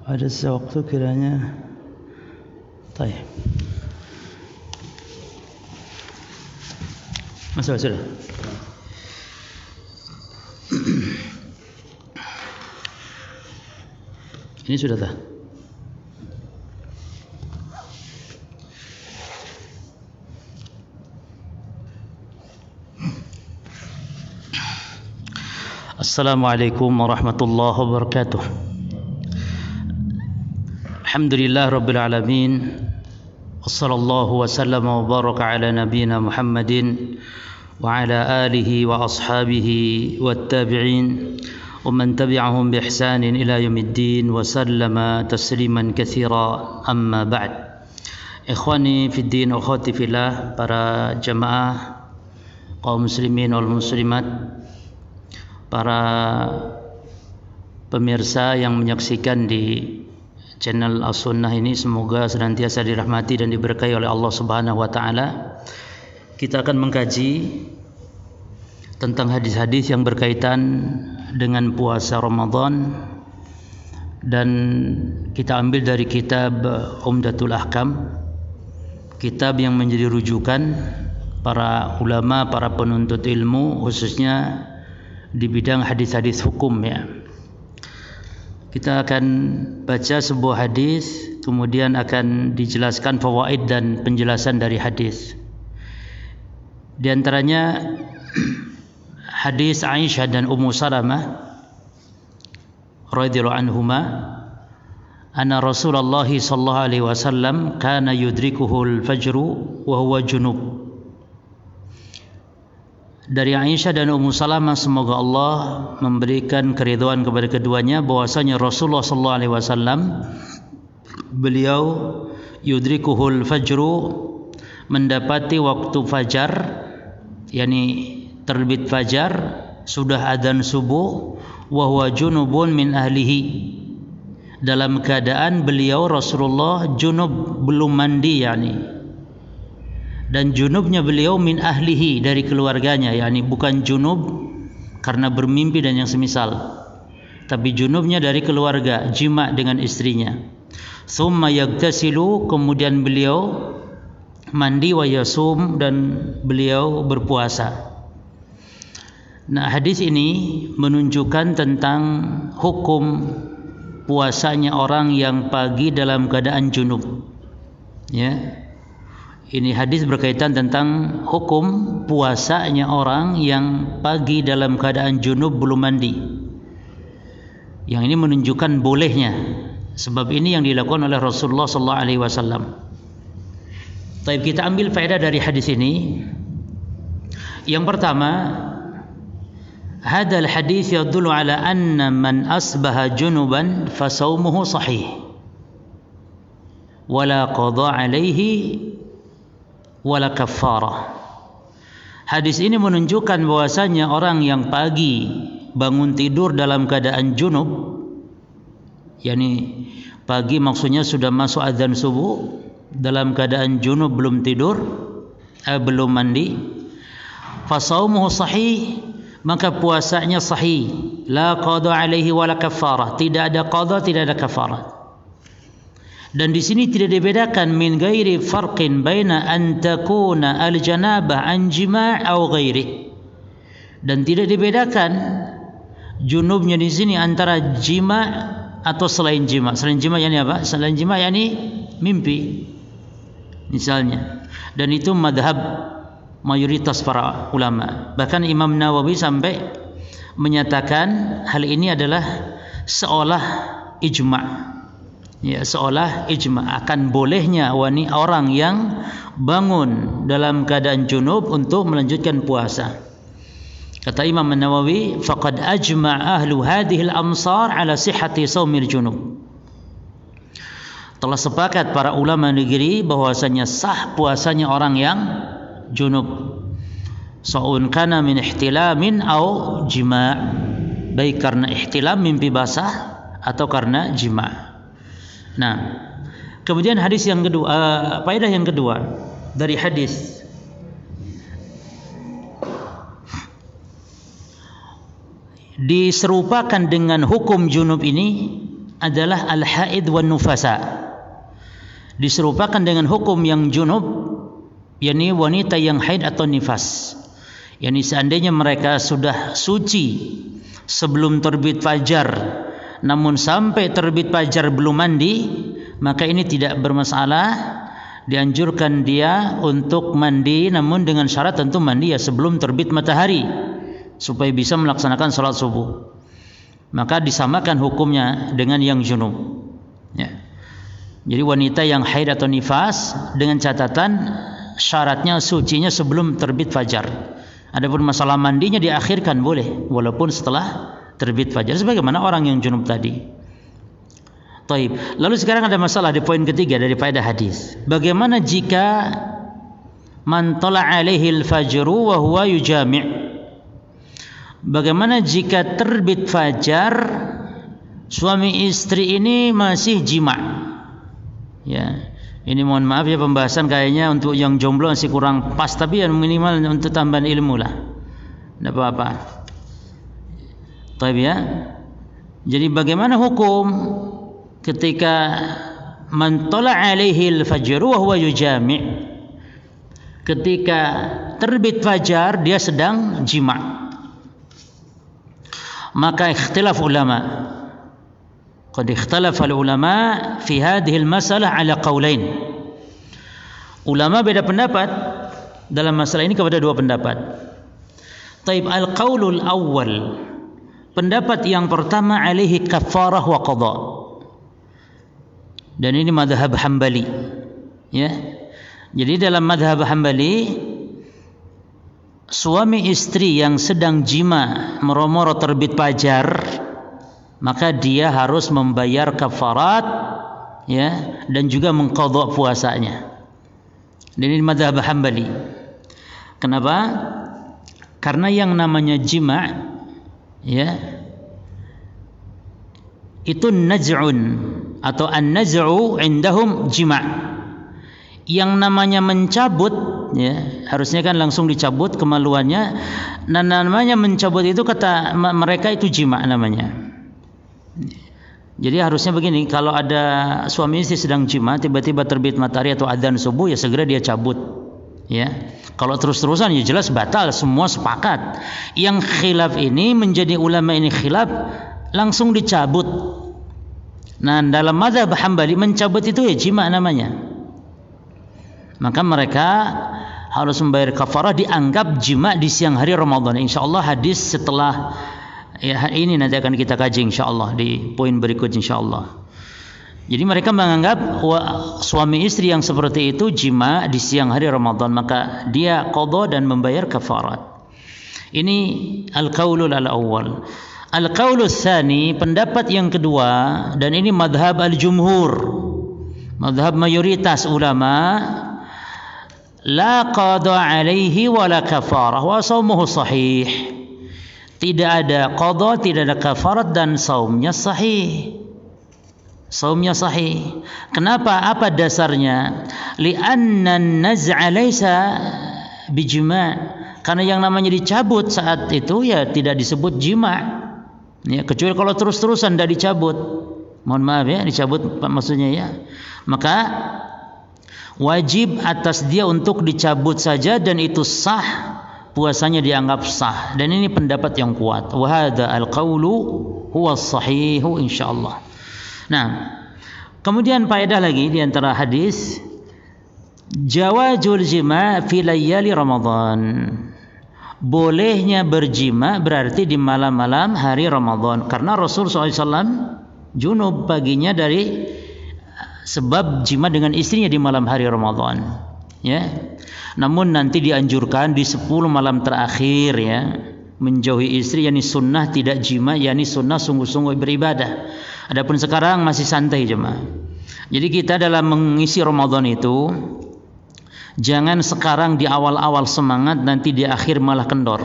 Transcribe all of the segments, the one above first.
Ada sewaktu kiranya. Baik. Sudah. Ini sudah tak? Assalamualaikum warahmatullahi wabarakatuh. Alhamdulillah rabbil alamin. Wassallallahu wasallam wa baraka ala nabiyyina Muhammadin wa ala alihi wa ashabihi wattabi'in wa man tabi'ahum bi ihsanin ila yaumiddin wa sallama tasliman katsira, amma ba'd. Ikhwani fid din wa akhwati fillah, para jamaah kaum muslimin wal muslimat, para pemirsa yang menyaksikan di channel As-Sunnah ini, semoga senantiasa dirahmati dan diberkahi oleh Allah Subhanahu wa taala. Kita akan mengkaji tentang hadis-hadis yang berkaitan dengan puasa Ramadan, dan kita ambil dari kitab Umdatul Ahkam, kitab yang menjadi rujukan para ulama, para penuntut ilmu, khususnya di bidang hadis-hadis hukum ya. Kita akan baca sebuah hadis, kemudian akan dijelaskan fawaid dan penjelasan dari hadis. Di antaranya hadis Aisyah dan Ummu Salamah radhiyallahu anhuma, anna Rasulullah sallallahu alaihi wasallam kana yudrikuhul fajru wa huwa junub. Dari Aisyah dan Ummu Salamah, semoga Allah memberikan keridhaan kepada keduanya, bahwasanya Rasulullah sallallahu alaihi wasallam beliau yudrikuhul fajru, mendapati waktu fajar, yakni terbit fajar, sudah adzan subuh, wa huwa junubun min ahlihi, dalam keadaan beliau Rasulullah junub, belum mandi yakni, dan junubnya beliau min ahlihi, dari keluarganya, yakni bukan junub karena bermimpi dan yang semisal, tapi junubnya dari keluarga, jima dengan istrinya. Tsumma yagtasilu, kemudian beliau mandi, wa yasum, dan beliau berpuasa. Nah, hadis ini menunjukkan tentang hukum puasanya orang yang pagi dalam keadaan junub. Ya. Ini hadis berkaitan tentang hukum puasanya orang yang pagi dalam keadaan junub, belum mandi. Yang ini menunjukkan bolehnya, sebab ini yang dilakukan oleh Rasulullah sallallahu alaihi wasallam. Baik, kita ambil faedah dari hadis ini. Yang pertama, hadzal hadis yadullu ala anna man asbaha junuban fa shaumuhu sahih wala qada alaihi wala kafarah. Hadis ini menunjukkan bahwasanya orang yang pagi bangun tidur dalam keadaan junub, yakni pagi maksudnya sudah masuk azan subuh, dalam keadaan junub, belum tidur, belum mandi, fasaumuhu sahih, maka puasanya sahih, la qada alaihi wala kafarah, tidak ada qada, tidak ada kafarah. Dan di sini tidak dibedakan min ghairi farqin baina an takuna al-janabah an jima' aw ghairi. Dan tidak dibedakan junubnya di sini antara jima' atau selain jima'. Selain jima' yakni apa? Selain jima' yakni mimpi misalnya. Dan itu madhab mayoritas para ulama. Bahkan Imam Nawawi sampai menyatakan hal ini adalah seolah ijma'. Ya, seolah ijma' akan bolehnya orang yang bangun dalam keadaan junub untuk melanjutkan puasa. Kata Imam Nawawi, faqad ajma' ahlu hadhihi al-amsar ala sihhati shaumil junub. Telah sepakat para ulama negeri bahwasanya sah puasanya orang yang junub, sa'un kana min ihtilamin au jima', baik karena ihtilam, mimpi basah, atau karena jima'. Nah, kemudian hadis yang kedua, faedah yang kedua dari hadis, diserupakan dengan hukum junub ini adalah al-haid wan nufasa. Diserupakan dengan hukum yang junub, yakni wanita yang haid atau nifas. Yani seandainya mereka sudah suci sebelum terbit fajar, namun sampai terbit fajar belum mandi, maka ini tidak bermasalah. Dianjurkan dia untuk mandi, namun dengan syarat tentu mandi ya sebelum terbit matahari, supaya bisa melaksanakan salat subuh. Maka disamakan hukumnya dengan yang junub. Ya. Jadi wanita yang haid atau nifas dengan catatan syaratnya sucinya sebelum terbit fajar. Adapun masalah mandinya diakhirkan boleh, walaupun setelah terbit fajar, sebagaimana orang yang junub tadi. Taib. Lalu sekarang ada masalah di poin ketiga dari faedah hadis. Bagaimana jika man tala alaihi al-fajru wa huwa yujami'? Bagaimana jika terbit fajar suami istri ini masih jima'? Ya. Ini mohon maaf ya, pembahasan kayaknya untuk yang jomblo masih kurang pas, tapi yang minimal untuk tambahan ilmu lah. Tidak apa-apa. Taib ya. Jadi bagaimana hukum ketika man tala alaihi al-fajru wa huwa yujami'? Ketika terbit fajar dia sedang jima'. Maka ikhtilaf ulama. Qad ikhtalafa al-ulama fi hadhihi al-masalah ala qaulain. Ulama beda pendapat dalam masalah ini kepada dua pendapat. Taib, al-qaulul awwal, pendapat yang pertama, alaihi kafarah wa qada. Dan ini madhab Hambali, ya. Jadi dalam madhab Hambali, suami istri yang sedang jima moro-moro terbit fajar, maka dia harus membayar kafarat, ya, dan juga mengqadha puasanya. Dan ini madhab Hambali. Kenapa? Karena yang namanya jima', ya, itu naj'un atau an-naz'u indahum jima'. Yang namanya mencabut, ya, harusnya kan langsung dicabut kemaluannya. Dan namanya mencabut itu kata mereka itu jima' namanya. Jadi harusnya begini, kalau ada suami istri sedang jima, tiba-tiba terbit matahari atau adzan subuh, ya segera dia cabut. Ya, kalau terus-terusan ya jelas batal, semua sepakat. Yang khilaf ini menjadi ulama ini khilaf, langsung dicabut. Nah, dalam mazhab Hambali mencabut itu ya jima namanya. Maka mereka harus membayar kafarah, dianggap jima di siang hari Ramadan. Insyaallah hadis setelah ya ini nanti akan kita kaji insyaallah di poin berikut insyaallah. Jadi mereka menganggap suami istri yang seperti itu jima di siang hari Ramadan, maka dia qadha dan membayar kafarat. Ini al-qaulul al-awwal. Al-qaulul tsani, pendapat yang kedua, dan ini madhab al-jumhur, madhab mayoritas ulama, la qadha alaihi wa la kafarah wa shaumuhu sahih. Tidak ada qadha, tidak ada kafarat, dan saumnya sahih. Saumnya sahih. Kenapa? Apa dasarnya? Li'anna an-naz'a laysa bijima'. Karena yang namanya dicabut saat itu ya tidak disebut jima'. Ya, kecuali kalau terus-terusan tidak dicabut. Mohon maaf ya, dicabut maksudnya ya. Maka wajib atas dia untuk dicabut saja, dan itu sah, puasanya dianggap sah. Dan ini pendapat yang kuat. Wa hadza al-qaulu huwa as-sahihu insyaallah. Nah, kemudian faedah lagi di antara hadis, jawazul jima' fi layali Ramadan. Bolehnya berjima berarti di malam-malam hari Ramadan, karena Rasul SAW junub paginya dari sebab jima dengan istrinya di malam hari Ramadan, ya. Namun nanti dianjurkan di 10 malam terakhir, ya, menjauhi istri, yakni sunnah tidak jima, yakni sunnah sungguh-sungguh beribadah. Adapun sekarang masih santai jemaah. Jadi kita dalam mengisi Ramadan itu jangan sekarang di awal-awal semangat, nanti di akhir malah kendor.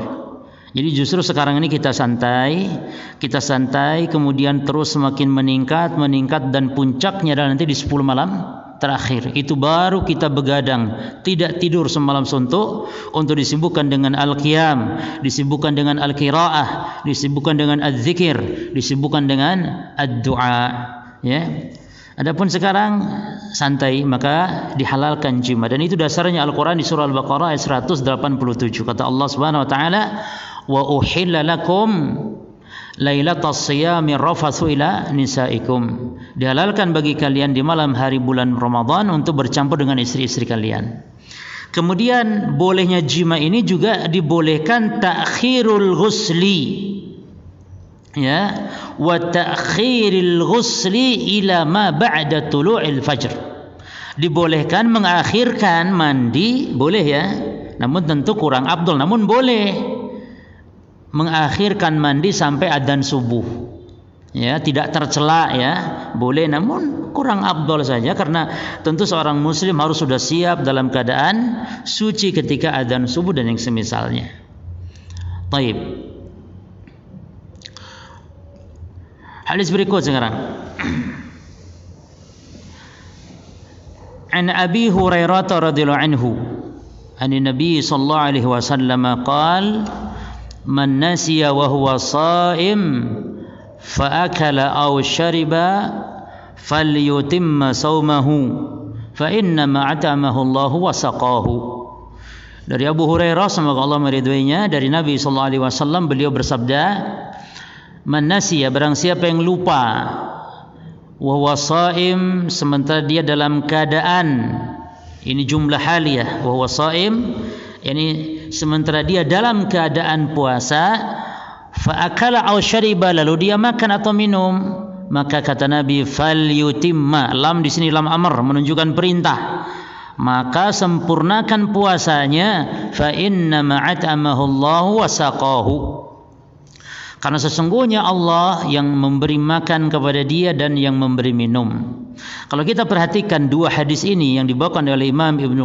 Jadi justru sekarang ini kita santai, kemudian terus semakin meningkat, dan puncaknya adalah nanti di 10 malam terakhir. Itu baru kita begadang, tidak tidur semalam suntuk, untuk disibukkan dengan al-qiyam, disibukkan dengan al-qiraah, disibukkan dengan az-zikir, disibukkan dengan ad-du'a. Ya. Adapun sekarang santai, maka dihalalkan jima, dan itu dasarnya Al-Qur'an di surah Al-Baqarah ayat 187. Kata Allah Subhanahu wa taala, "Wa uhilla lakum lailatas siyami rafathu ila nisaikum." Dihalalkan bagi kalian di malam hari bulan Ramadan untuk bercampur dengan istri-istri kalian. Kemudian bolehnya jima ini juga dibolehkan ta'khirul ghusli. Ya, wa ta'khiril ghusli ila ma ba'da tulu'il fajr. Dibolehkan mengakhirkan mandi, boleh ya. Namun tentu kurang afdal, namun boleh mengakhirkan mandi sampai adzan subuh. Ya, tidak tercela ya. Boleh, namun kurang afdal saja, karena tentu seorang muslim harus sudah siap dalam keadaan suci ketika adzan subuh dan yang semisalnya. Baik. Hadis berikut sekarang. An Abi Hurairah radhiyallahu anhu, an Nabi sallallahu alaihi wasallam qaal, man nasiya wa huwa sha'im fa akala aw shariba falyutimma shaumahu fa inna ma atamahu Allah wa saqahu. Dari Abu Hurairah, semoga Allah meridhoinya, dari Nabi sallallahu alaihi wasallam, beliau bersabda, man nasiya, barang siapa yang lupa, wa huwa shaim, sementara dia dalam keadaan, ini jumlah haliyah, wa huwa shaim, yani sementara dia dalam keadaan puasa, fa akala aw syariba, lalu dia makan atau minum, maka kata Nabi, falyutimma, lam di sini lam amr, menunjukkan perintah, maka sempurnakan puasanya, fa inna ma'atamahu Allah wa saqahu, karena sesungguhnya Allah yang memberi makan kepada dia dan yang memberi minum. Kalau kita perhatikan dua hadis ini yang dibawakan oleh Imam Ibnu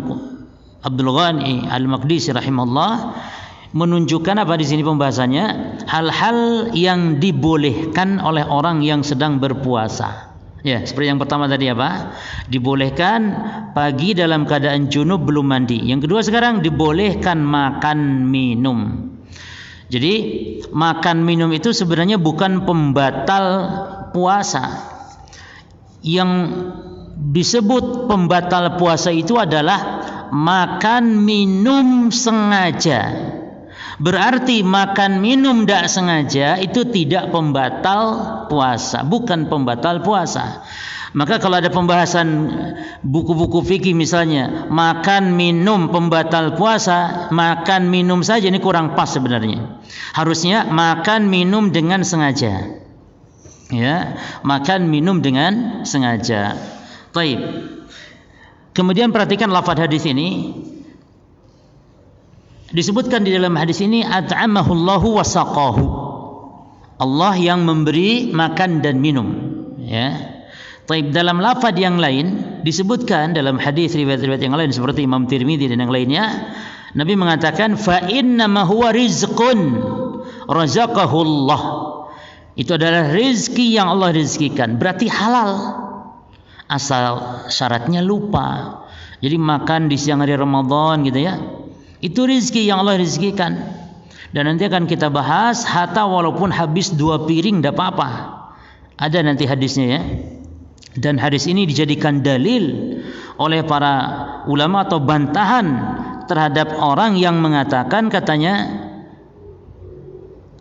Abdul Ghani Al-Maqdisi rahimahullah, menunjukkan apa di sini pembahasannya? Hal-hal yang dibolehkan oleh orang yang sedang berpuasa. Ya, seperti yang pertama tadi apa? Dibolehkan pagi dalam keadaan junub belum mandi. Yang kedua sekarang dibolehkan makan minum. Jadi makan minum itu sebenarnya bukan pembatal puasa. Yang disebut pembatal puasa itu adalah makan minum sengaja. Berarti makan minum tidak sengaja itu tidak pembatal puasa, bukan pembatal puasa. Maka kalau ada pembahasan buku-buku fikih misalnya, makan minum pembatal puasa, makan minum saja, ini kurang pas sebenarnya. Harusnya makan minum dengan sengaja. Ya, makan minum dengan sengaja. Baik. Kemudian perhatikan lafaz hadis ini. Disebutkan di dalam hadis ini, at'amahullahu wa saqahu. Allah yang memberi makan dan minum, ya. Taib, dalam lafaz yang lain disebutkan dalam hadis riwayat-riwayat yang lain seperti Imam Tirmidzi dan yang lainnya, Nabi mengatakan fa inna ma huwa rizqun razaqahu Allah. Itu adalah rezeki yang Allah rezekikan, berarti halal. Asal syaratnya lupa. Jadi makan di siang hari Ramadan gitu ya. Itu rezeki yang Allah rezekikan. Dan nanti akan kita bahas, hatta walaupun habis 2 piring tidak apa-apa. Ada nanti hadisnya ya. Dan hadis ini dijadikan dalil oleh para ulama atau bantahan terhadap orang yang mengatakan, katanya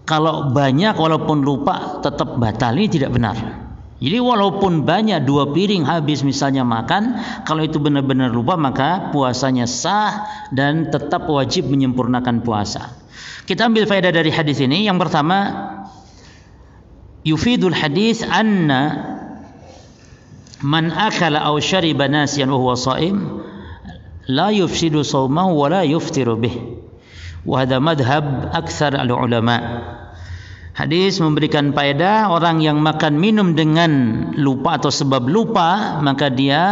kalau banyak walaupun lupa tetap batal. Ini tidak benar. Jadi walaupun banyak 2 piring habis misalnya makan, kalau itu benar-benar lupa maka puasanya sah dan tetap wajib menyempurnakan puasa. Kita ambil faedah dari hadis ini. Yang pertama, yufidul hadis anna man akala aw syariba nasiyan wa huwa shaim la yufsidu shaumahu wa la yuftiru bih. Wa hadha madhhab aktsar al-ulama. Hadis memberikan faedah, orang yang makan minum dengan lupa atau sebab lupa, maka dia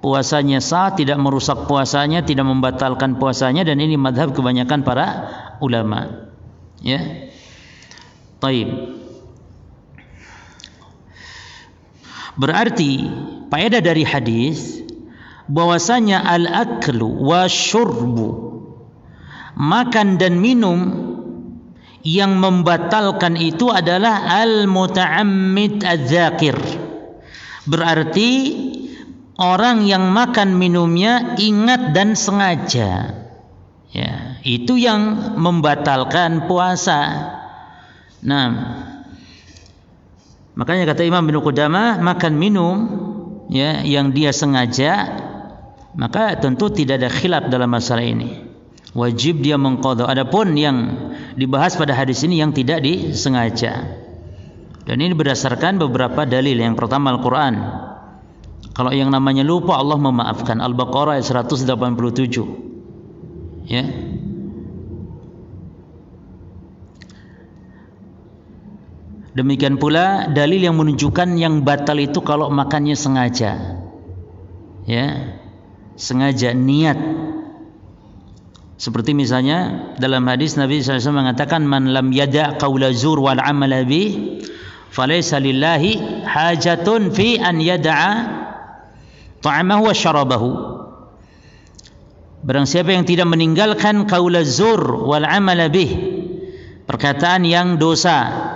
puasanya sah, tidak merusak puasanya, tidak membatalkan puasanya, dan ini madhab kebanyakan para ulama. Ya. Taib. Berarti faedah dari hadis bahwasanya al-aklu wa syurbu, makan dan minum yang membatalkan itu adalah al-muta'ammid adz-dzakir, Berarti orang yang makan minumnya ingat dan sengaja. Ya, itu yang membatalkan puasa. Nah, makanya kata Imam Ibnu Qudamah, makan minum ya yang dia sengaja, maka tentu tidak ada khilaf dalam masalah ini. Wajib dia mengqadha. Adapun yang dibahas pada hadis ini yang tidak disengaja. Dan ini berdasarkan beberapa dalil. Yang pertama Al-Qur'an. Kalau yang namanya lupa Allah memaafkan. Al-Baqarah ayat 187. Ya. Demikian pula dalil yang menunjukkan yang batal itu kalau makannya sengaja. Ya. Sengaja niat. Seperti misalnya dalam hadis Nabi SAW mengatakan man lam yada' qawla zur wal amala bih falaysa lillahi hajatun fi an yada'a ta'amahu wa syarabahu. Barang siapa yang tidak meninggalkan qaula zur wal amala bih, perkataan yang dosa,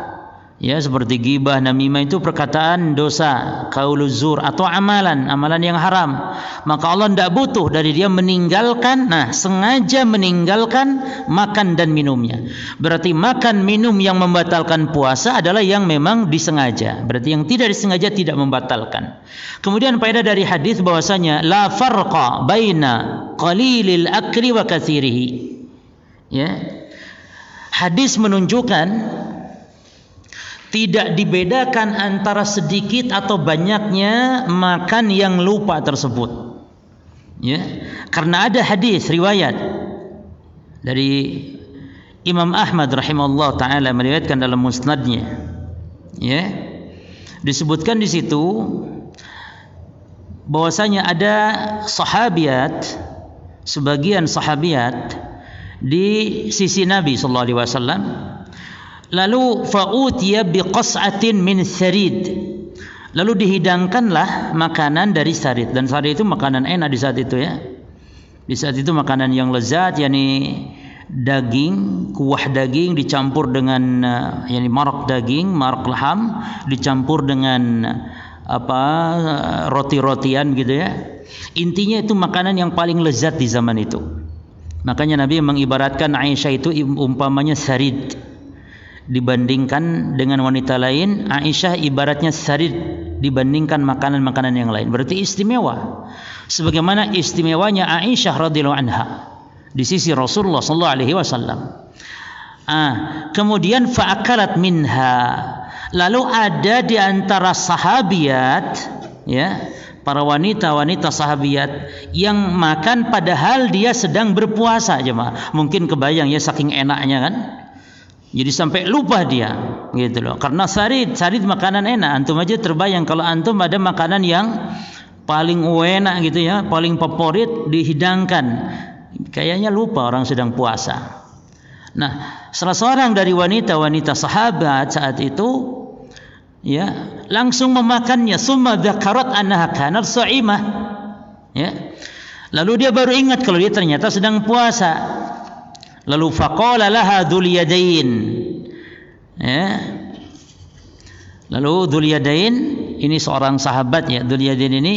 ya seperti ghibah, namimah itu perkataan dosa, qaulu zur atau amalan yang haram, maka Allah tidak butuh dari dia meninggalkan, sengaja meninggalkan makan dan minumnya. Berarti makan minum yang membatalkan puasa adalah yang memang disengaja. Berarti yang tidak disengaja tidak membatalkan. Kemudian faedah dari hadis bahwasanya la farqa baina qalilil akli wa katsirihi. Ya. Hadis menunjukkan tidak dibedakan antara sedikit atau banyaknya makan yang lupa tersebut. Ya, karena ada hadis riwayat dari Imam Ahmad rahimahullah taala meriwayatkan dalam musnadnya. Ya. Disebutkan di situ bahwasanya ada sahabiat, sebagian sahabiat di sisi Nabi sallallahu alaihi wasallam. Lalu fa'utiya biqas'atin min sarid. Lalu dihidangkanlah makanan dari sarid, dan sarid itu makanan enak di saat itu ya. Di saat itu makanan yang lezat, yakni daging, kuah daging dicampur dengan yakni marak daging, marak laham dicampur dengan roti-rotian gitu ya. Intinya itu makanan yang paling lezat di zaman itu. Makanya Nabi mengibaratkan Aisyah itu umpamanya sarid. Dibandingkan dengan wanita lain, Aisyah ibaratnya sarid dibandingkan makanan-makanan yang lain. Berarti istimewa. Sebagaimana istimewanya Aisyah radhiyallahu anha di sisi Rasulullah sallallahu alaihi wasallam. Kemudian fa'akalat minha. Lalu ada di antara sahabiat, ya, para wanita-wanita sahabiat yang makan padahal dia sedang berpuasa, jemaah. Mungkin kebayang ya saking enaknya kan. Jadi sampai lupa dia, gitu loh. Karena sarid makanan enak. Antum aja terbayang kalau antum ada makanan yang paling enak gitu ya, paling favorit dihidangkan, kayaknya lupa orang sedang puasa. Nah, salah seorang dari wanita-wanita sahabat saat itu ya langsung memakannya. Summa dzakarat annaha kanat sha'imah. Ya. Lalu dia baru ingat kalau dia ternyata sedang puasa. Lalu faqala laha dzul yadain. Ya. Lalu dzul yadain ini seorang sahabat ya. Dzul yadain ini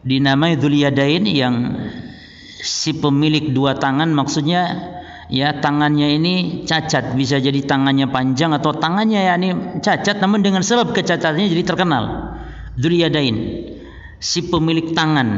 dinamai dzul yadain yang si pemilik dua tangan, maksudnya ya tangannya ini cacat, bisa jadi tangannya panjang atau tangannya ya ini cacat, namun dengan sebab kecacatannya jadi terkenal. Dzul yadain, si pemilik tangan.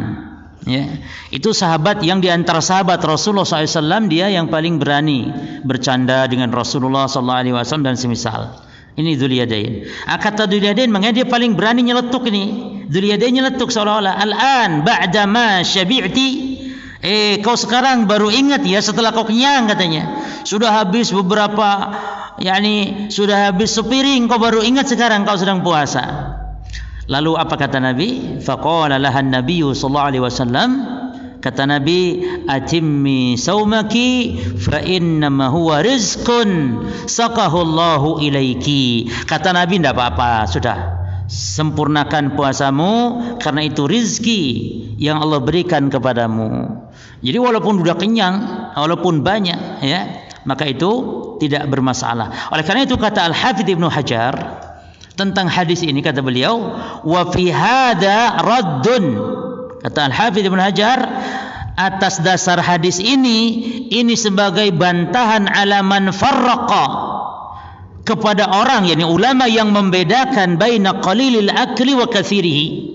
Ya, itu sahabat yang diantara sahabat Rasulullah SAW dia yang paling berani bercanda dengan Rasulullah SAW dan semisal. Ini Dzul Yadain. Kata Dzul Yadain, makanya dia paling berani nyeletuk ini. Dzul Yadain nyeletuk seolah-olah, al-an ba'da ma syabi'ti. Kau sekarang baru ingat ya setelah kau kenyang katanya. Sudah habis beberapa, yakni sudah habis sepiring, kau baru ingat sekarang kau sedang puasa. Lalu apa kata Nabi? Faqala lahan nabiyyu sallallahu alaihi wasallam, kata Nabi, atimmi saumaki fa innama huwa rizqun saqahu Allahu ilaiki. Kata Nabi, tidak apa-apa, sudah sempurnakan puasamu karena itu rizki yang Allah berikan kepadamu. Jadi walaupun sudah kenyang, walaupun banyak ya, maka itu tidak bermasalah. Oleh karena itu kata Al-Hafidz Ibnu Hajar tentang hadis ini, kata beliau, wa fi hadza raddun, kata Al-Hafidz Ibnu Hajar, atas dasar hadis ini sebagai bantahan ala man farraqa, kepada orang, yakni ulama yang membedakan baina qalilil akli wa katsirihi.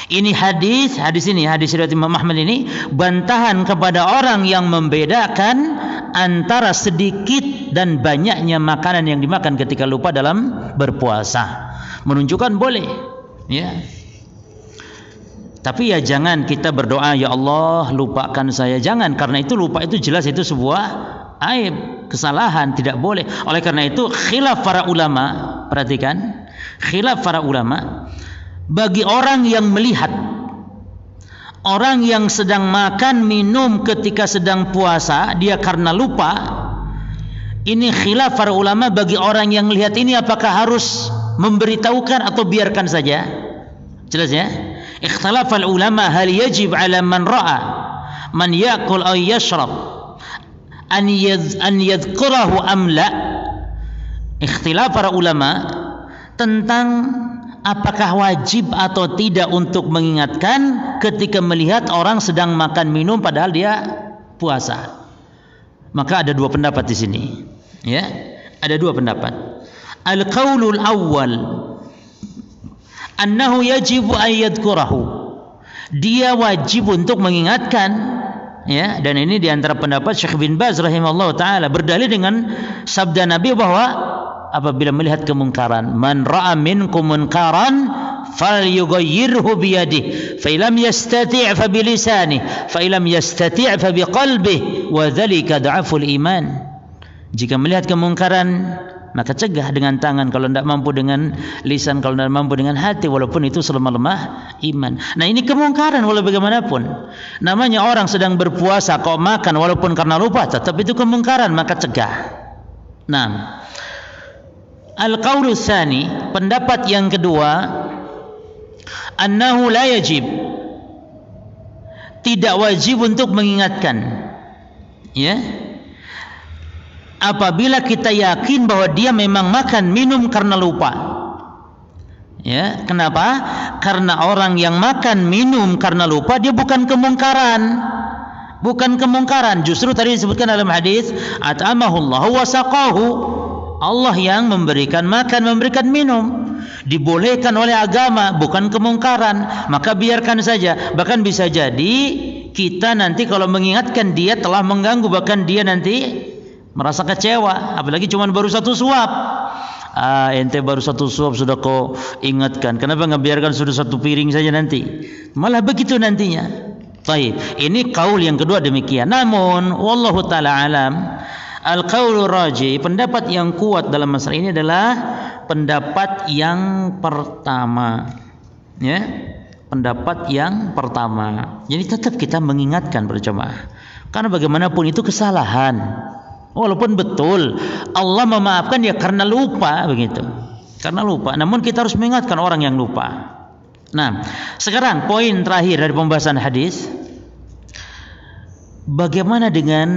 Ini hadis riwayat Imam Ahmad ini bantahan kepada orang yang membedakan antara sedikit dan banyaknya makanan yang dimakan ketika lupa dalam berpuasa. Menunjukkan boleh, ya. Tapi ya jangan kita berdoa, ya Allah lupakan saya, jangan, karena itu lupa itu jelas itu sebuah aib, kesalahan, tidak boleh. Oleh karena itu khilaf para ulama, perhatikan, khilaf para ulama bagi orang yang melihat orang yang sedang makan minum ketika sedang puasa, dia karena lupa. Ini khilaf para ulama bagi orang yang melihat ini, apakah harus memberitahukan atau biarkan saja. Jelas ya? Ikhtilafal ulama hal yajib ala man ra'a man ya'kul aw yashrab an yadhkurahu am la. Ikhtilaf para ulama tentang apakah wajib atau tidak untuk mengingatkan ketika melihat orang sedang makan minum padahal dia puasa. Maka ada dua pendapat di sini, ya. Ada dua pendapat. Al-qaulul awwal annahu yajibu an yadhkurahu. Dia wajib untuk mengingatkan, ya, dan ini di antara pendapat Syekh bin Baz rahimahullah taala berdalil dengan sabda Nabi bahwa apabila melihat kemungkaran, man ra'a minkum munkaran falyughayyirhu biyadihi fa illam yastati' fa bilisanihi fa illam yastati' fa biqalbihi wa dzalika dha'ful iman. Jika melihat kemungkaran maka cegah dengan tangan, kalau tidak mampu dengan lisan, kalau tidak mampu dengan hati, walaupun itu selemah-lemah iman. Nah, ini kemungkaran walau bagaimanapun. Namanya orang sedang berpuasa kok makan walaupun karena lupa, tetap itu kemungkaran, maka cegah. Nah, al-qaulu tsani, pendapat yang kedua, annahu la yajib, tidak wajib untuk mengingatkan, ya, apabila kita yakin bahwa dia memang makan minum karena lupa. Ya, kenapa? Karena orang yang makan minum karena lupa dia bukan kemungkaran. Bukan kemungkaran, justru tadi disebutkan dalam hadis, at'amahullahu wa saqahu. Allah yang memberikan makan, memberikan minum, dibolehkan oleh agama, bukan kemungkaran, maka biarkan saja. Bahkan bisa jadi kita nanti kalau mengingatkan dia telah mengganggu, bahkan dia nanti merasa kecewa, apalagi cuma baru satu suap. Ente baru satu suap sudah kau ingatkan, kenapa nggak biarkan sudah satu piring saja nanti? Malah begitu nantinya. Baik, ini kaul yang kedua demikian. Namun wallahu taala alam, al-qaulur rajih, pendapat yang kuat dalam masalah ini adalah pendapat yang pertama. Ya, pendapat yang pertama. Jadi tetap kita mengingatkan berjamaah. Karena bagaimanapun itu kesalahan. Walaupun betul Allah memaafkan ya karena lupa, begitu. Karena lupa. Namun kita harus mengingatkan orang yang lupa. Nah, sekarang poin terakhir dari pembahasan hadis. Bagaimana dengan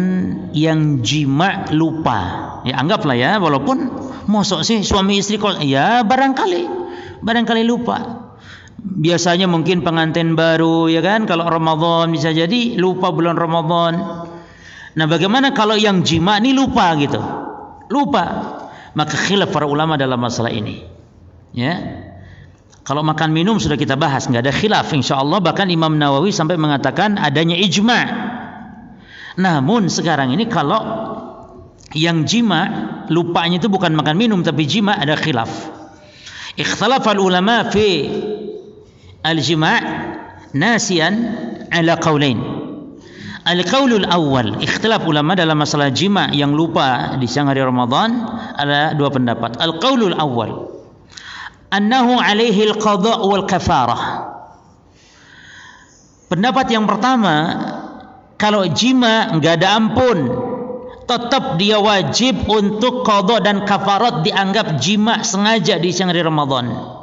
yang jima lupa? Ya anggaplah ya, walaupun mosok sih suami istri kok, ya barangkali lupa. Biasanya mungkin pengantin baru, ya kan, kalau Ramadan bisa jadi lupa bulan Ramadan. Nah, bagaimana kalau yang jima ini lupa gitu? Lupa. Maka khilaf para ulama dalam masalah ini. Ya. Kalau makan minum sudah kita bahas, enggak ada khilaf insyaallah, bahkan Imam Nawawi sampai mengatakan adanya ijma'. Namun sekarang ini kalau yang jima lupanya itu bukan makan minum tapi jima, ada khilaf. Ikhtalafal ulama fi al-jima' nasiyan ala qaulain. Al-qaulul awwal, ikhtilaf ulama dalam masalah jima yang lupa di siang hari Ramadan, ada dua pendapat. Al-qaulul awwal annahu alaihi al-qada' wal kafarah. Pendapat yang pertama, kalau jima enggak ada ampun, tetap dia wajib untuk qada dan kafarat, dianggap jima sengaja di siang hari Ramadan.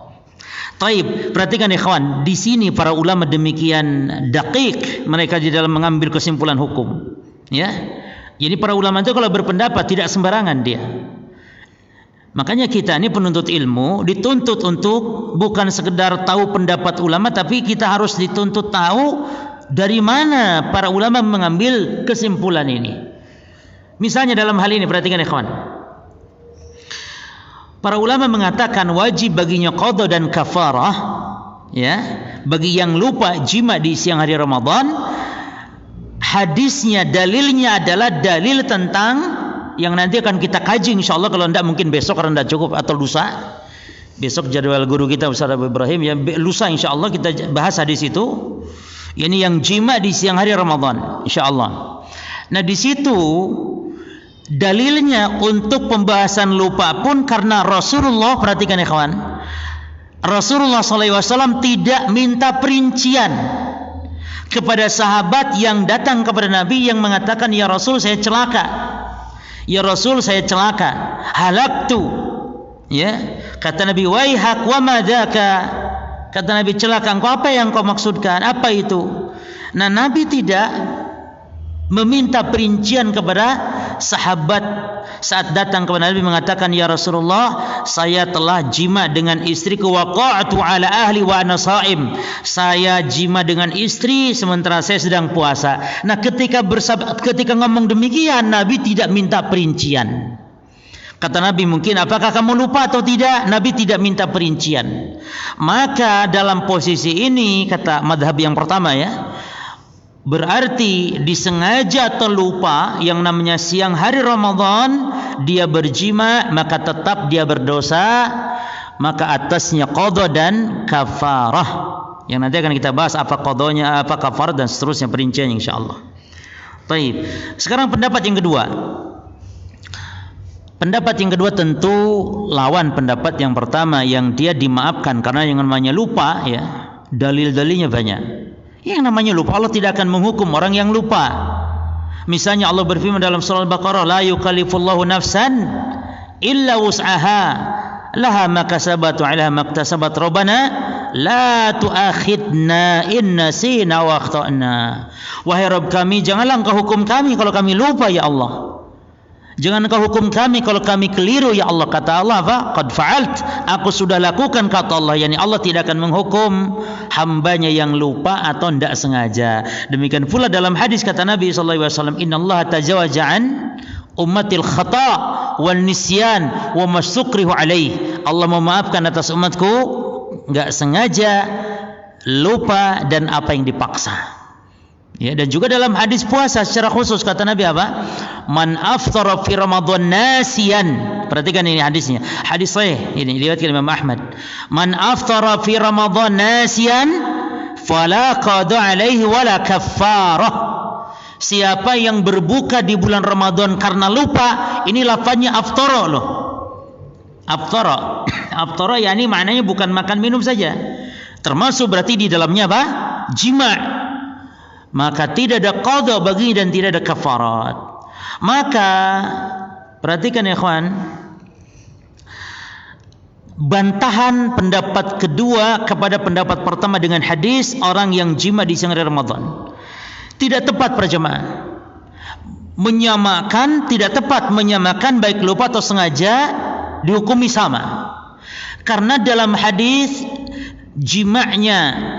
Taib, perhatikan ikhwan, di sini para ulama demikian daqiq mereka di dalam mengambil kesimpulan hukum. Ya, jadi para ulama itu kalau berpendapat tidak sembarangan dia. Makanya kita ini penuntut ilmu dituntut untuk bukan sekedar tahu pendapat ulama, tapi kita harus dituntut tahu dari mana para ulama mengambil kesimpulan ini. Misalnya dalam hal ini perhatikan ikhwan. Para ulama mengatakan wajib baginya qadha dan kafarah, ya, bagi yang lupa jima di siang hari Ramadan. Hadisnya, dalilnya adalah dalil tentang yang nanti akan kita kaji insyaallah, kalau tidak mungkin besok karena tidak cukup, atau lusa. Besok jadwal guru kita Ustaz Abu Ibrahim, ya lusa insyaallah kita bahas hadis itu. Ini yang jima di siang hari Ramadan insyaallah. Nah di situ dalilnya untuk pembahasan lupa pun karena Rasulullah, perhatikan ya kawan, Rasulullah SAW tidak minta perincian kepada sahabat yang datang kepada Nabi yang mengatakan, ya Rasul saya celaka, ya Rasul saya celaka, halaktu, ya, kata Nabi, waihak wa madzaka, kata Nabi, celaka engkau, apa yang kau maksudkan, apa itu? Nah Nabi tidak meminta perincian kepada sahabat saat datang kepada Nabi mengatakan, ya Rasulullah saya telah jima dengan istriku, waqa'tu ala ahli wa ana sha'im, saya jima dengan istri sementara saya sedang puasa. Nah ketika ngomong demikian Nabi tidak minta perincian. Kata Nabi, mungkin apakah kamu lupa atau tidak? Nabi tidak minta perincian. Maka dalam posisi ini, kata madhab yang pertama ya, berarti disengaja atau lupa yang namanya siang hari Ramadan dia berjima, maka tetap dia berdosa, maka atasnya qadha dan kafarah. Yang nanti akan kita bahas apa qadhanya, apa kafarah dan seterusnya perinciannya insyaallah. Baik. Sekarang pendapat yang kedua. Pendapat yang kedua tentu lawan pendapat yang pertama yang dia dimaafkan karena yang namanya lupa ya, dalil-dalilnya banyak. Yang namanya lupa, Allah tidak akan menghukum orang yang lupa. Misalnya Allah berfirman dalam surah Al-Baqarah, la yukallifullahu nafsan illa wus'aha laha ma kasabat wa 'alaiha ma iktasabat, rabbana la tu'akhidna in nasina wa akhtana. Wahai Rabb kami, janganlah engkau hukum kami kalau kami lupa ya Allah. Jangan engkau hukum kami kalau kami keliru ya Allah. Kata Allah apa? Qad fa'alt, aku sudah lakukan, kata Allah. Yani Allah tidak akan menghukum hambanya yang lupa atau tidak sengaja. Demikian pula dalam hadis kata Nabi SAW, innallaha tajawaza an ummatil khata' wal nisyan wa masukrihu alaih. Allah memaafkan atas umatku enggak sengaja, lupa dan apa yang dipaksa. Ya, dan juga dalam hadis puasa secara khusus kata Nabi apa? Man aftara fi Ramadan nasiyan. Perhatikan ini hadisnya. Hadis sahih ini diriwayatkan Imam Ahmad. Man aftara fi Ramadan nasiyan fala qada alaihi wala kaffarah. Siapa yang berbuka di bulan Ramadan karena lupa, ini lafaznya aftara loh. Aftara. Aftara yakni maknanya bukan makan minum saja. Termasuk berarti di dalamnya apa? Jima'. Maka tidak ada qadha bagi dan tidak ada kafarat. Maka perhatikan ya ikhwan, bantahan pendapat kedua kepada pendapat pertama dengan hadis orang yang jima di siang hari Ramadan tidak tepat para jemaah. Menyamakan tidak tepat, menyamakan baik lupa atau sengaja dihukumi sama. Karena dalam hadis jima'nya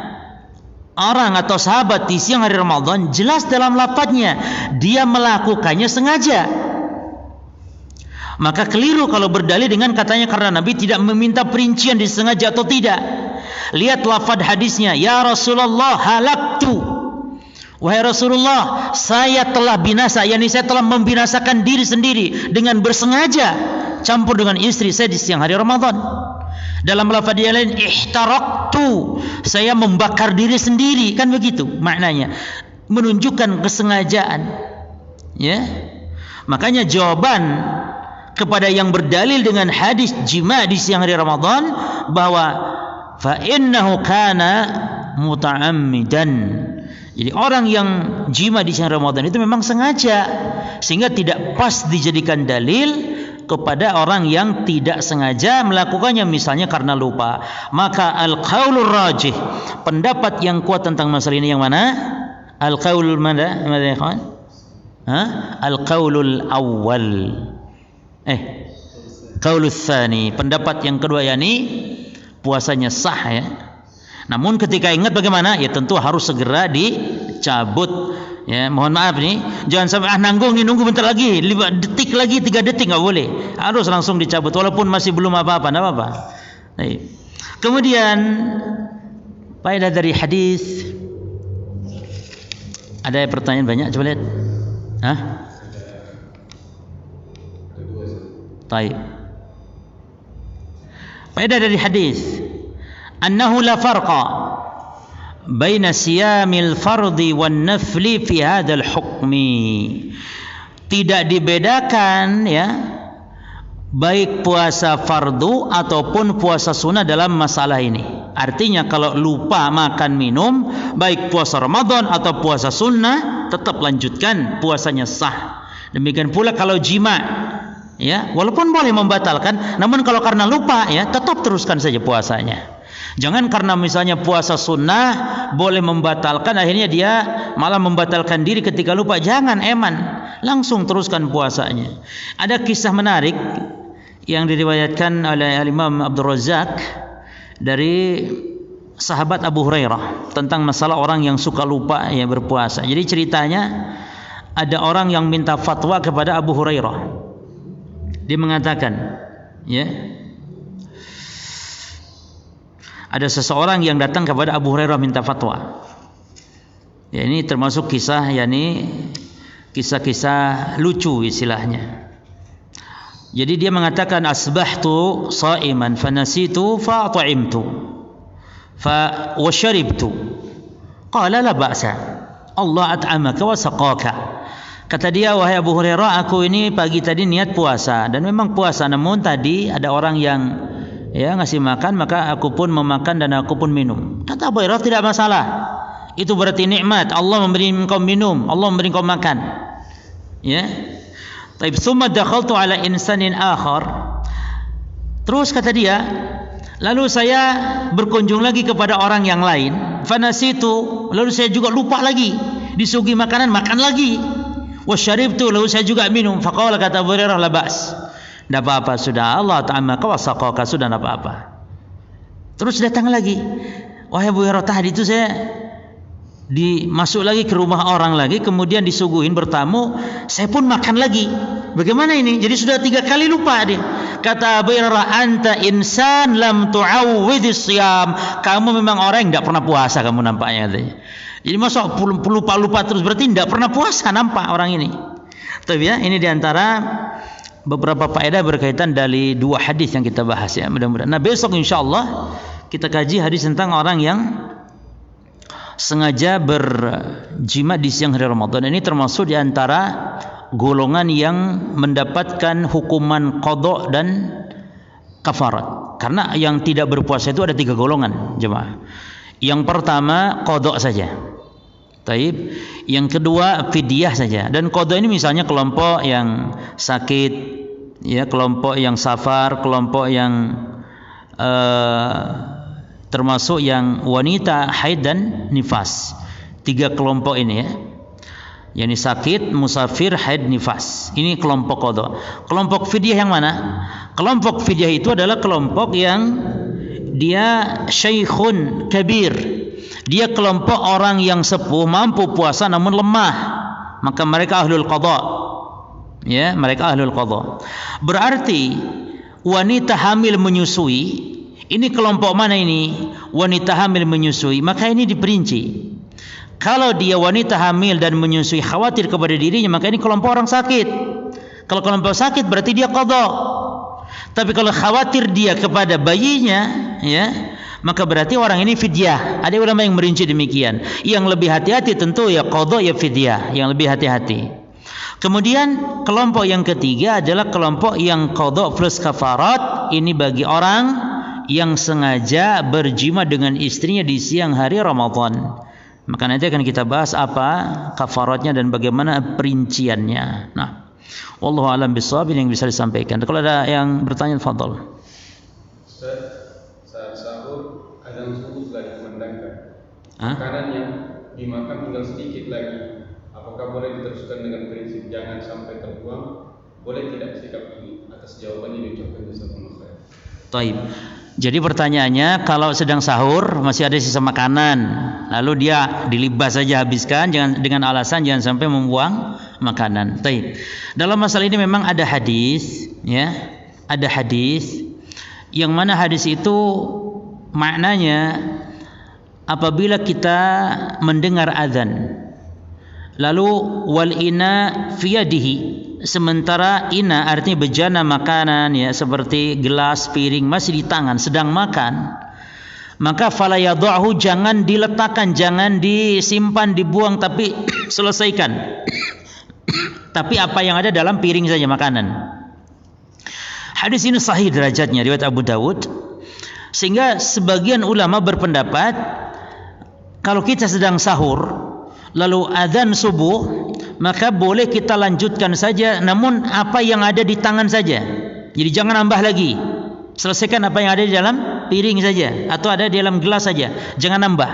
orang atau sahabat di siang hari Ramadan jelas dalam lafadznya dia melakukannya sengaja. Maka keliru kalau berdalil dengan katanya karena Nabi tidak meminta perincian disengaja atau tidak. Lihat lafadz hadisnya, ya Rasulullah halaktu, wahai Rasulullah saya telah binasa, yakni saya telah membinasakan diri sendiri dengan bersengaja campur dengan istri saya di siang hari Ramadan. Dalam lafaz yang lain, ihtaraktu, saya membakar diri sendiri, kan begitu maknanya, menunjukkan kesengajaan. Ya, makanya jawaban kepada yang berdalil dengan hadis jima di siang hari Ramadan bahwa fa innahu kana muta'ammidan. Jadi orang yang jima di siang Ramadan itu memang sengaja, sehingga tidak pas dijadikan dalil kepada orang yang tidak sengaja melakukannya misalnya karena lupa. Maka al-qaulur rajih, pendapat yang kuat tentang masalah ini yang mana? Al-qaulul mana ya kawan? Al-qaulul awwal. Qaulul tsani, pendapat yang kedua yakni puasanya sah ya. Namun ketika ingat bagaimana? Ya tentu harus segera dicabut. Ya, mohon maaf nih, jangan sampai nanggung nih, nunggu bentar lagi, 5 detik lagi, 3 detik nggak boleh. Harus langsung dicabut walaupun masih belum apa-apa, enggak apa-apa. Baik. Kemudian faedah dari hadis. Ada pertanyaan banyak, coba lihat. Hah? Baik. Faedah dari hadis. Annahu la farqa baina siyamil fardhi wan nafli fi hadzal hukmi. Tidak dibedakan ya baik puasa fardu ataupun puasa sunnah dalam masalah ini. Artinya kalau lupa makan minum, baik puasa Ramadan atau puasa sunnah, tetap lanjutkan, puasanya sah. Demikian pula kalau jima, ya, walaupun boleh membatalkan, namun kalau karena lupa, ya, tetap teruskan saja puasanya. Jangan karena misalnya puasa sunnah boleh membatalkan, akhirnya dia malah membatalkan diri ketika lupa. Jangan, langsung teruskan puasanya. Ada kisah menarik yang diriwayatkan oleh Imam Abdul Razak dari sahabat Abu Hurairah tentang masalah orang yang suka lupa ya berpuasa. Jadi ceritanya ada orang yang minta fatwa kepada Abu Hurairah. Dia mengatakan, ya, ada seseorang yang datang kepada Abu Hurairah minta fatwa. Ya, ini termasuk kisah, yakni kisah-kisah lucu istilahnya. Jadi dia mengatakan asbahtu shaiman fanasitu fa ta'imtu fa wa syaribtu. Qala la ba'sa. Allah at'amaka wa saqaka. Kata dia, wahai Abu Hurairah, aku ini pagi tadi niat puasa dan memang puasa, namun tadi ada orang yang ya ngasih makan, maka aku pun memakan dan aku pun minum. Kata Abu Hurairah, tidak masalah. Itu berarti nikmat. Allah memberi engkau minum, Allah memberi engkau makan. Ya. Taib summa dakhaltu ala insanin akhar. Terus kata dia, lalu saya berkunjung lagi kepada orang yang lain. Fanasitu, lalu saya juga lupa lagi. Disuguhi makanan, makan lagi. Wasyaribtu, lalu saya juga minum. Faqala, kata Abu Hurairah, la ba's. Tidak apa-apa, sudah. Allah ta'amaka wa saqaka, sudah tidak apa-apa. Terus datang lagi, wahai Abu Hurairah, tadi itu saya masuk lagi ke rumah orang lagi, kemudian disuguhin bertamu, saya pun makan lagi. Bagaimana ini? Jadi sudah 3 kali lupa dia. Kata Abu Hurairah, anta insan lam tu'awwidhis siyam. Kamu memang orang yang tidak pernah puasa, kamu nampaknya katanya. Jadi masa lupa terus, berarti tidak pernah puasa nampak orang ini. Tapi ya, ini diantara beberapa faedah berkaitan dari 2 hadis yang kita bahas ya, mudah-mudahan. Nah, besok insyaallah kita kaji hadis tentang orang yang sengaja berjima di siang hari Ramadan. Ini termasuk di antara golongan yang mendapatkan hukuman qadha dan kafarat. Karena yang tidak berpuasa itu ada 3 golongan, jemaah. Yang pertama qadha saja. Taib. Yang kedua fidyah saja. Dan qadha ini misalnya kelompok yang sakit, ya, kelompok yang safar, kelompok yang termasuk yang wanita haid dan nifas. 3 kelompok ini ya. yakni sakit, musafir, haid, nifas. Ini kelompok qadha. Kelompok fidyah yang mana? Kelompok fidyah itu adalah kelompok yang dia syaikhun kabir. Dia kelompok orang yang sepuh, mampu puasa namun lemah. Maka mereka ahlul qadha. Ya, mereka ahlul qadha. Berarti wanita hamil menyusui, ini kelompok mana ini? Wanita hamil menyusui, maka ini diperinci. Kalau dia wanita hamil dan menyusui khawatir kepada dirinya, maka ini kelompok orang sakit. Kalau kelompok sakit berarti dia qadha. Tapi kalau khawatir dia kepada bayinya, ya, maka berarti orang ini fidyah. Ada ulama yang merinci demikian. Yang lebih hati-hati tentu ya qadha ya fidyah, yang lebih hati-hati. Kemudian kelompok yang ketiga adalah kelompok yang qadha plus kafarat. Ini bagi orang yang sengaja berjima dengan istrinya di siang hari Ramadan. Maka nanti akan kita bahas apa kafaratnya dan bagaimana perinciannya. Nah, wallahu a'lam bishawab, yang bisa disampaikan. Kalau ada yang bertanya, fadhal. Saat sahur adzan subuh telah dikumandangkan. Makanan yang dimakan tinggal sedikit lagi. Apakah boleh diteruskan dengan prinsip jangan sampai terbuang Boleh tidak sikap ini? Atas jawaban yang diucapkan jazakumullah khair. Taib. Jadi pertanyaannya, kalau sedang sahur masih ada sisa makanan, lalu dia dilibas saja habiskan, jangan dengan alasan jangan sampai membuang makanan. Taib. Dalam masalah ini memang ada hadis, ya, ada hadis yang mana hadis itu maknanya apabila kita mendengar azan, lalu wal ina fi yadihi, sementara ina artinya bejana makanan, ya, seperti gelas, piring masih di tangan sedang makan, maka fala yadhahu, jangan diletakkan, jangan disimpan, dibuang, tapi selesaikan. Tapi apa yang ada dalam piring saja makanan. Hadis ini sahih derajatnya, riwayat Abu Dawud, sehingga sebagian ulama berpendapat kalau kita sedang sahur lalu adzan subuh, maka boleh kita lanjutkan saja, namun apa yang ada di tangan saja. Jadi jangan nambah lagi. Selesaikan apa yang ada di dalam piring saja, atau ada di dalam gelas saja, jangan nambah.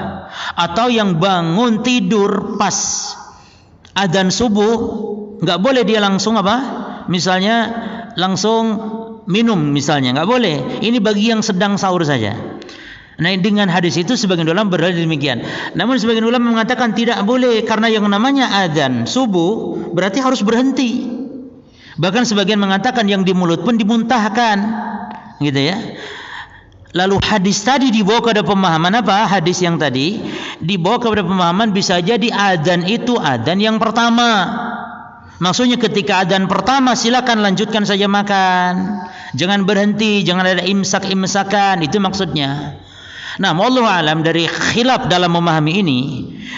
Atau yang bangun tidur pas adzan subuh, nggak boleh dia langsung apa? Misalnya langsung minum, misalnya nggak boleh. Ini bagi yang sedang sahur saja. Nah, dengan hadis itu sebagian ulama berdalil demikian. Namun sebagian ulama mengatakan tidak boleh, karena yang namanya adzan subuh berarti harus berhenti. Bahkan sebagian mengatakan yang di mulut pun dimuntahkan, gitu ya. Lalu hadis tadi dibawa kepada pemahaman apa? Hadis yang tadi dibawa kepada pemahaman bisa jadi adzan itu adzan yang pertama. Maksudnya ketika adzan pertama silakan lanjutkan saja makan, jangan berhenti, jangan ada imsak-imsakan, itu maksudnya. Nah, wallahu alam, dari khilaf dalam memahami ini,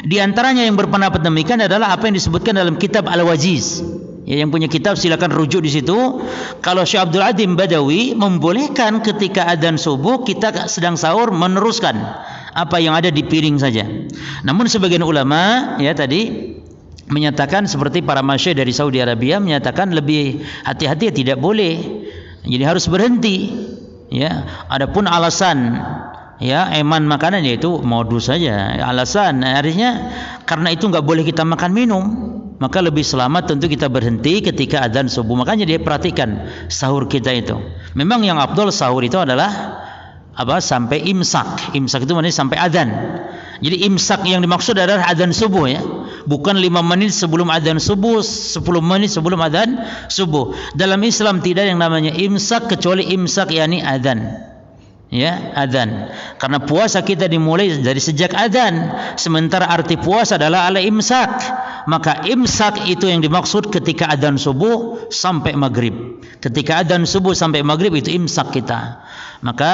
di antaranya yang berpendapat demikian adalah apa yang disebutkan dalam kitab Al-Wajiz. Ya, yang punya kitab silakan rujuk di situ. Kalau Syekh Abdul Adim Badawi membolehkan ketika adzan subuh kita sedang sahur meneruskan apa yang ada di piring saja. Namun sebagian ulama, ya, tadi menyatakan seperti para masyayikh dari Saudi Arabia menyatakan lebih hati-hati, tidak boleh. Jadi harus berhenti. Ya, adapun alasan, ya, eman makanan, yaitu modus saja. Alasan artinya karena itu nggak boleh kita makan minum, maka lebih selamat tentu kita berhenti ketika adzan subuh. Makanya dia perhatikan sahur kita itu. Memang yang afdal sahur itu adalah apa? Sampai imsak. Imsak itu maksudnya sampai adzan. Jadi imsak yang dimaksud adalah adzan subuh, ya. Bukan 5 menit sebelum adzan subuh, 10 menit sebelum adzan subuh. Dalam Islam tidak ada yang namanya imsak kecuali imsak yakni adzan. Ya, adzan. Karena puasa kita dimulai dari sejak adzan, sementara arti puasa adalah ala imsak. Maka imsak itu yang dimaksud ketika adzan subuh sampai maghrib. Ketika adzan subuh sampai maghrib itu imsak kita. Maka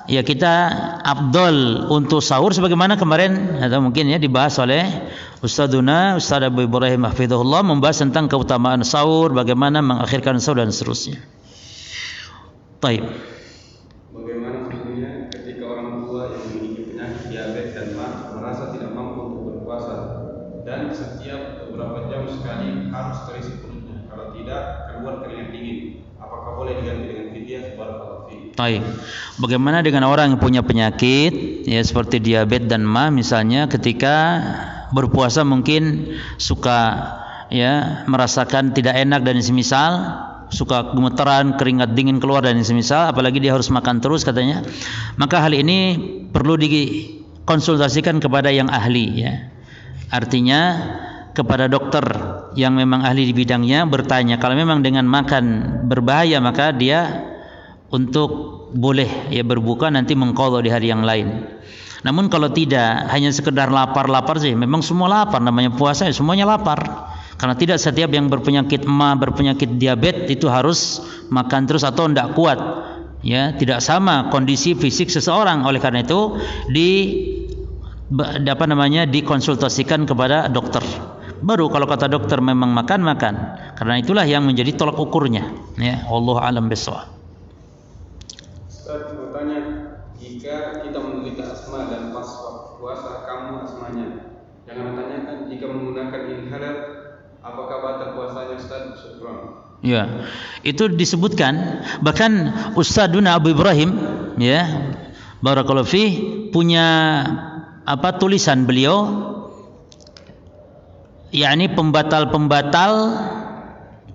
ya kita afdal untuk sahur sebagaimana kemarin atau mungkin ya dibahas oleh Ustaz Abu Ibrahim hafizahullah, membahas tentang keutamaan sahur, bagaimana mengakhirkan sahur dan seterusnya. Baik. Bagaimana hukumnya ketika orang tua yang memiliki penyakit diabetes dan merasa tidak mampu untuk berpuasa dan setiap beberapa jam sekali harus terisi perutnya, kalau tidak keluar keringat dingin, apakah boleh diganti dengan fidyah? Barakallahu fiik. Baik. Bagaimana dengan orang yang punya penyakit, ya, seperti diabetes dan misalnya ketika berpuasa mungkin suka, ya, merasakan tidak enak dan semisal, suka gemeteran, keringat dingin keluar dan semisal, apalagi dia harus makan terus katanya. Maka hal ini perlu dikonsultasikan kepada yang ahli, ya. Artinya kepada dokter yang memang ahli di bidangnya, bertanya. Kalau memang dengan makan berbahaya, maka dia untuk boleh, ya, berbuka nanti mengqadha di hari yang lain. Namun kalau tidak, hanya sekedar lapar-lapar saja, memang semua lapar, namanya puasa, ya, semuanya lapar. Karena tidak setiap yang berpenyakit berpenyakit diabetes itu harus makan terus atau tidak kuat, ya, tidak sama kondisi fisik seseorang. Oleh karena itu dikonsultasikan kepada dokter. Baru kalau kata dokter memang makan. Karena itulah yang menjadi tolak ukurnya, ya. Wallahu a'lam bishawab. Ustaz bertanya, jika kita menderita asma dan pas puasa kamu asmanya, jangan tanyakan jika menggunakan inhaler apakah batal puasanya, Ustaz? Syukran. Ya, itu disebutkan. Bahkan Ustadzuna Abu Ibrahim, ya, barakallahu fi, punya tulisan beliau, yakni pembatal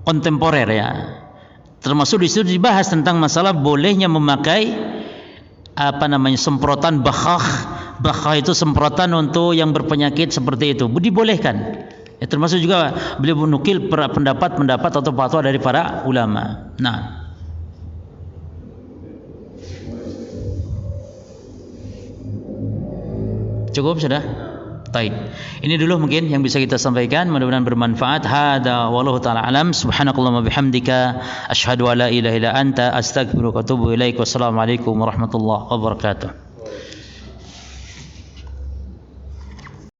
kontemporer ya. Termasuk di situ dibahas tentang masalah bolehnya memakai semprotan bakhah. Bakhah itu semprotan untuk yang berpenyakit seperti itu. Dibolehkan. Ya, termasuk juga beliau menukil pendapat atau fatwa dari para ulama. Nah, cukup sudah? Baik. Ini dulu mungkin yang bisa kita sampaikan, mudah-mudahan bermanfaat. Hada wallahu taala alam. Subhanakallahumma bihamdika asyhadu an la ilaha illa anta astaghfiruka wa atubu ilaik. Wassalamualaikum warahmatullahi wabarakatuh.